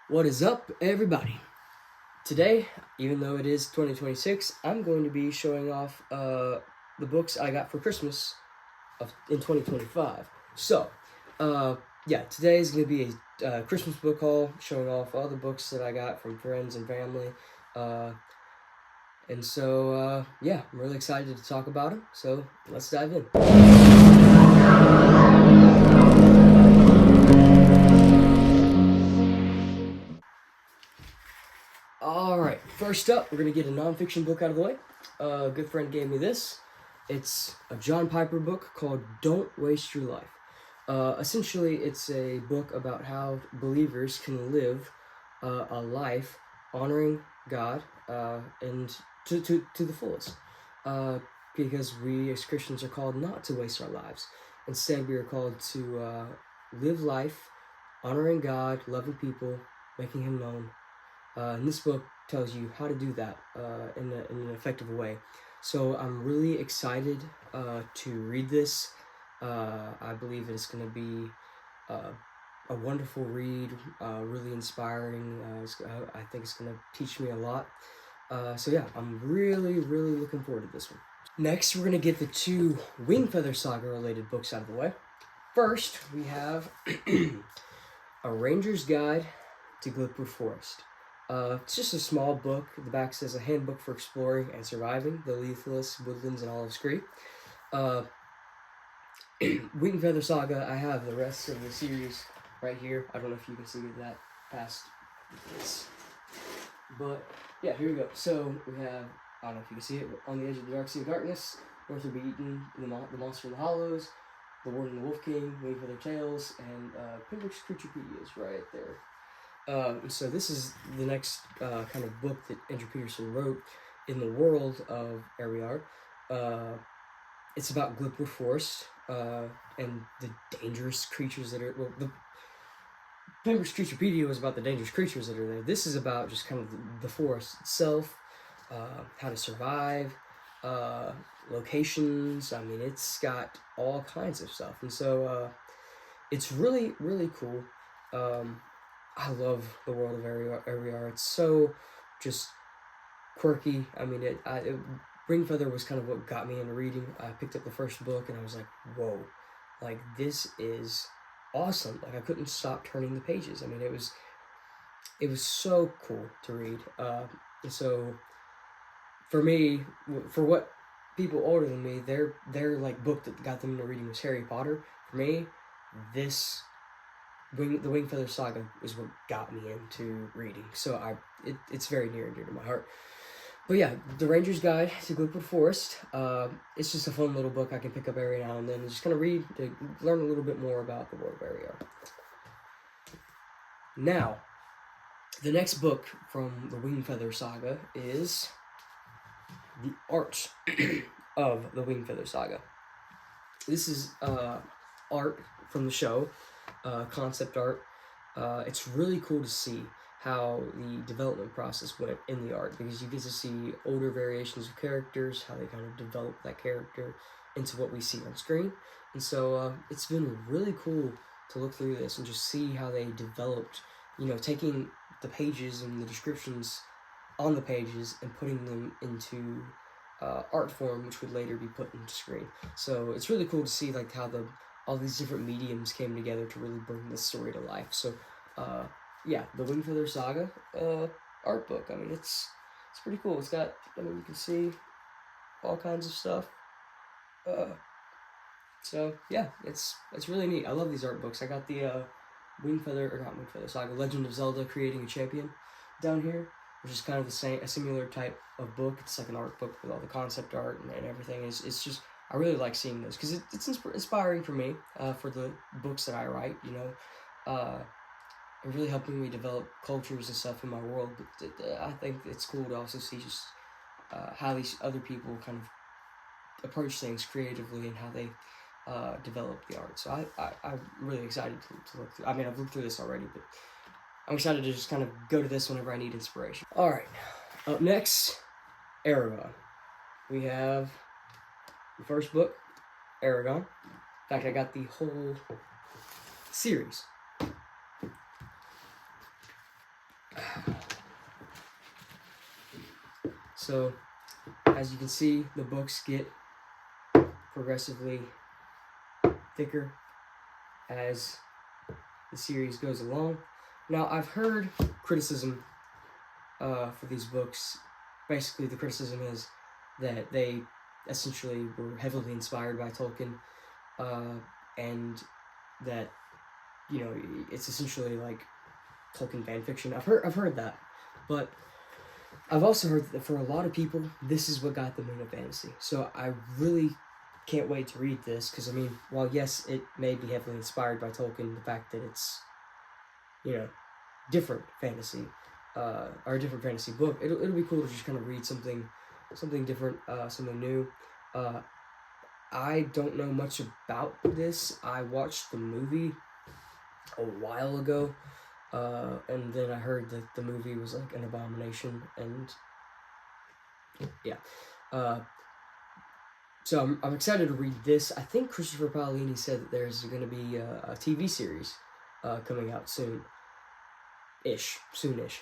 What is up, everybody? Today, even though it is 2026, I'm going to be showing off the books I got for Christmas in 2025. So, yeah, today is going to be a Christmas book haul, showing off all the books that I got from friends and family. Yeah, I'm really excited to talk about them. So, let's dive in. Alright, first up, we're going to get a nonfiction book out of the way. A good friend gave me this. It's a John Piper book called Don't Waste Your Life. Essentially, it's a book about how believers can live a life honoring God and to the fullest. Because we as Christians are called not to waste our lives. Instead, we are called to live life honoring God, loving people, making Him known. And this book tells you how to do that in an effective way. So I'm really excited to read this. I believe it's going to be a wonderful read, really inspiring. I think it's going to teach me a lot. So yeah, I'm really looking forward to this one. Next, we're going to get the two Wingfeather Saga related books out of the way. First, we have A Ranger's Guide to Glipper Forest. It's just a small book. The back says a handbook for exploring and surviving the leafless woodlands in Olives Creek. Wingfeather Saga, I have the rest of the series right here. I don't know if you can see that past this. But, yeah, here we go. So, we have, I don't know if you can see it, On the Edge of the Dark Sea of Darkness, North of Eaton, the Monster in the Hollows, The Warden and the Wolf King, Wingfeather Tales, and Pembroke's Creaturepedia is right there. So this is the next kind of book that Andrew Peterson wrote in the world of Erear. It's about Glipper Forest and the dangerous creatures that are... Well, the Pembroke's Creaturepedia was about the dangerous creatures that are there. This is about just kind of the forest itself, how to survive, locations. I mean, it's got all kinds of stuff. And so it's really cool. I love the world of Erear. It's so just quirky. I mean, Wingfeather was kind of what got me into reading. I picked up the first book and I was like, whoa, like this is awesome. Like I couldn't stop turning the pages. I mean, it was so cool to read. So for me, for what people older than me, their like book that got them into reading was Harry Potter. For me, this the Wingfeather Saga is what got me into reading, so it's very near and dear to my heart. But yeah, The Ranger's Guide to Glipper Forest. It's just a fun little book I can pick up every now and then and just kind of read to learn a little bit more about the world of Erear. Now, the next book from the Wingfeather Saga is The Art of the Wingfeather Saga. This is art from the show. Concept art. It's really cool to see how the development process went in the art, because you get to see older variations of characters, how they kind of develop that character into what we see on screen. And so it's been really cool to look through this and just see how they developed, taking the pages and the descriptions on the pages and putting them into art form, which would later be put into screen. So it's really cool to see like how all these different mediums came together to really bring this story to life. So, yeah, the Wingfeather Saga art book. I mean, it's pretty cool. It's got, you can see all kinds of stuff. So yeah, it's really neat. I love these art books. I got the not Wingfeather Saga, Legend of Zelda: Creating a Champion down here, which is kind of a similar type of book. It's like an art book with all the concept art and everything. It's just, I really like seeing this because it's inspiring for me, for the books that I write, and really helping me develop cultures and stuff in my world. But I think it's cool to also see just how these other people kind of approach things creatively and how they develop the art. So I'm really excited to look through. I mean, I've looked through this already, but I'm excited to just kind of go to this whenever I need inspiration. All right, up next, Eragon. We have the first book, Eragon. In fact, I got the whole series. So, as you can see, the books get progressively thicker as the series goes along. Now, I've heard criticism for these books. Basically, the criticism is that they essentially were heavily inspired by Tolkien, and that, you know, it's essentially like Tolkien fan fiction. I've heard that, but I've also heard that for a lot of people, this is what got them into fantasy. So I really can't wait to read this, because I mean, while yes, it may be heavily inspired by Tolkien, the fact that it's, you know, different fantasy, or a different fantasy book, it'll be cool to just kind of read something different, something new. I don't know much about this. I watched the movie a while ago, and then I heard that the movie was like an abomination, and yeah. So I'm excited to read this. I think Christopher Paolini said that there's going to be a TV series coming out soonish.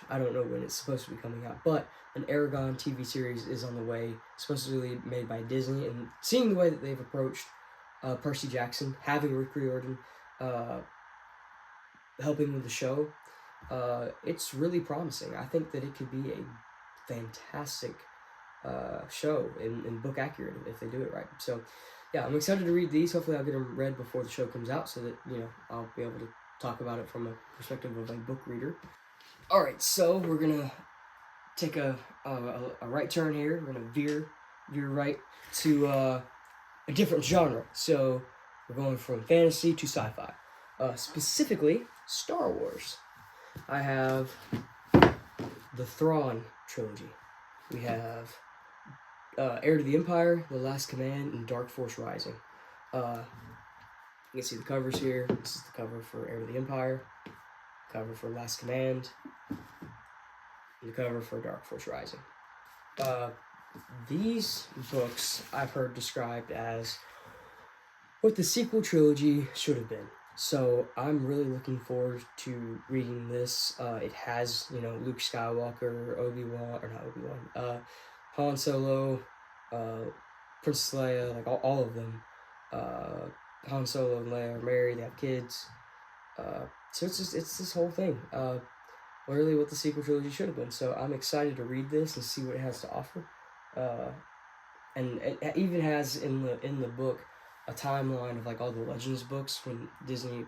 I don't know when it's supposed to be coming out, but an Aragon TV series is on the way, supposedly made by Disney. And seeing the way that they've approached Percy Jackson, having Rick Riordan helping with the show, it's really promising. I think that it could be a fantastic show and book accurate if they do it right. So yeah, I'm excited to read these. Hopefully I'll get them read before the show comes out, so that, you know, I'll be able to talk about it from a perspective of a book reader. Alright, so we're gonna take a right turn here. We're gonna veer right to a different genre. So we're going from fantasy to sci-fi, specifically Star Wars. I have the Thrawn trilogy. We have Heir to the Empire, The Last Command, and Dark Force Rising. You can see the covers here. This is the cover for Heir to the Empire, cover for Last Command, and the cover for Dark Force Rising. These books I've heard described as what the sequel trilogy should have been. So I'm really looking forward to reading this. It has, you know, Luke Skywalker, Han Solo, Princess Leia, like all of them. Han Solo and Leia are married, they have kids. So it's this whole thing. Literally what the sequel trilogy should have been. So I'm excited to read this and see what it has to offer. And it even has in the book a timeline of like all the Legends books when Disney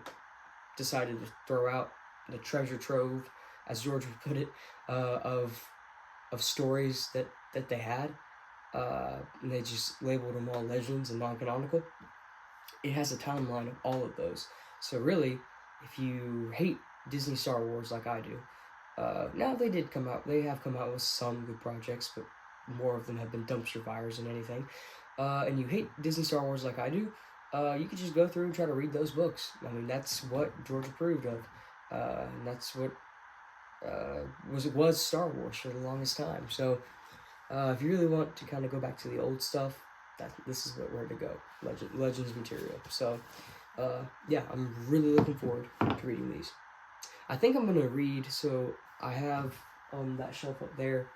decided to throw out the treasure trove, as George would put it, of stories that they had, and they just labeled them all Legends and non-canonical. It has a timeline of all of those. So really, if you hate Disney Star Wars like I do, now they have come out with some good projects, but more of them have been dumpster fires than anything. And you hate Disney Star Wars like I do, you could just go through and try to read those books. I mean, that's what George approved of, and that's what was Star Wars for the longest time. So if you really want to kind of go back to the old stuff, this is where to go. Legends material. So yeah, I'm really looking forward to reading these. I think I'm gonna read. So I have on that shelf up there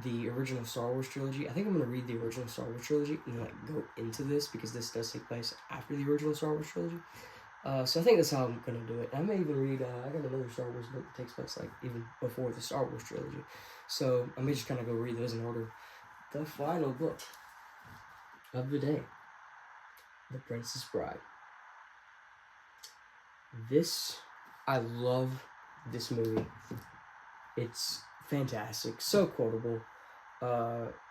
the original Star Wars trilogy. I think I'm gonna read the original Star Wars trilogy and like go into this, because this does take place after the original Star Wars trilogy. So I think that's how I'm gonna do it. I may even read. I got another Star Wars book that takes place like even before the Star Wars trilogy. So I may just kind of go read those in order. The final book of the day, The Princess Bride. I love this movie. It's fantastic, so quotable,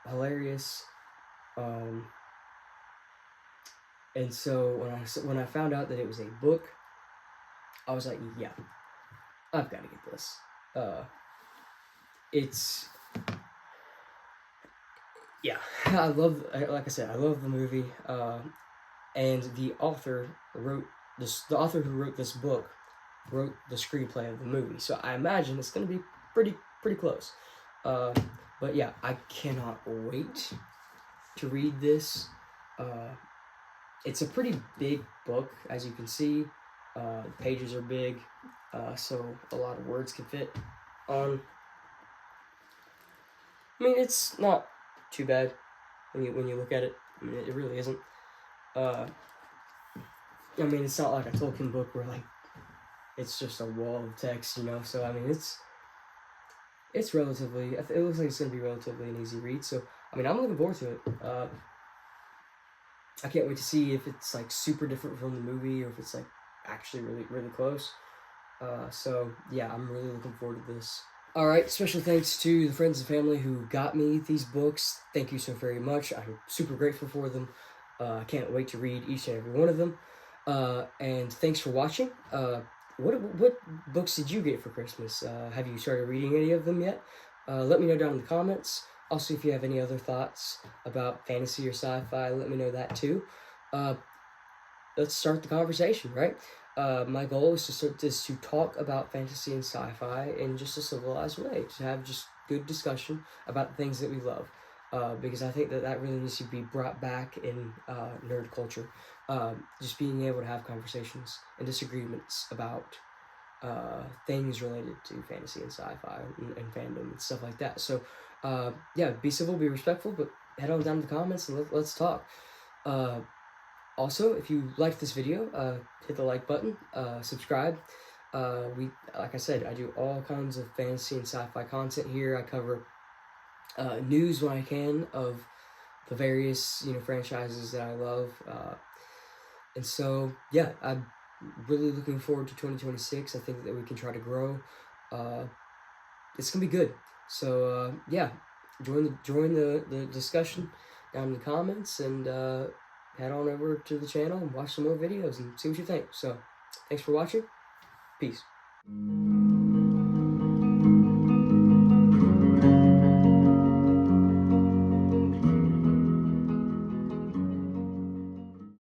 hilarious, and so when I found out that it was a book, I was like, yeah, I've got to get this. I love, like I said, I love the movie, and the author who wrote this book wrote the screenplay of the movie, so I imagine it's going to be pretty close. But yeah, I cannot wait to read this. It's a pretty big book, as you can see. The pages are big, so a lot of words can fit on I mean, it's not too bad when you look at it. I mean, it really isn't. I mean, it's not like a Tolkien book where like it's just a wall of text, you know. So I mean, it's relatively. It looks like it's gonna be relatively an easy read. So I mean, I'm looking forward to it. I can't wait to see if it's like super different from the movie or if it's like actually really close. So yeah, I'm really looking forward to this. All right, special thanks to the friends and family who got me these books. Thank you so very much. I'm super grateful for them. I can't wait to read each and every one of them. And thanks for watching. What books did you get for Christmas? Have you started reading any of them yet? Let me know down in the comments. Also, if you have any other thoughts about fantasy or sci-fi, let me know that too. Let's start the conversation, right? My goal is to talk about fantasy and sci-fi in just a civilized way, to have just good discussion about the things that we love, because I think that really needs to be brought back in nerd culture. Just being able to have conversations and disagreements about things related to fantasy and sci-fi and fandom and stuff like that. So, yeah, be civil, be respectful, but head on down to the comments and let's talk. Also, if you liked this video, hit the like button, subscribe. Like I said, I do all kinds of fantasy and sci-fi content here. I cover news when I can of the various franchises that I love, and so yeah, I'm really looking forward to 2026. I think that we can try to grow. It's gonna be good. So yeah, join the discussion down in the comments and. Head on over to the channel and watch some more videos and see what you think. So, thanks for watching. Peace.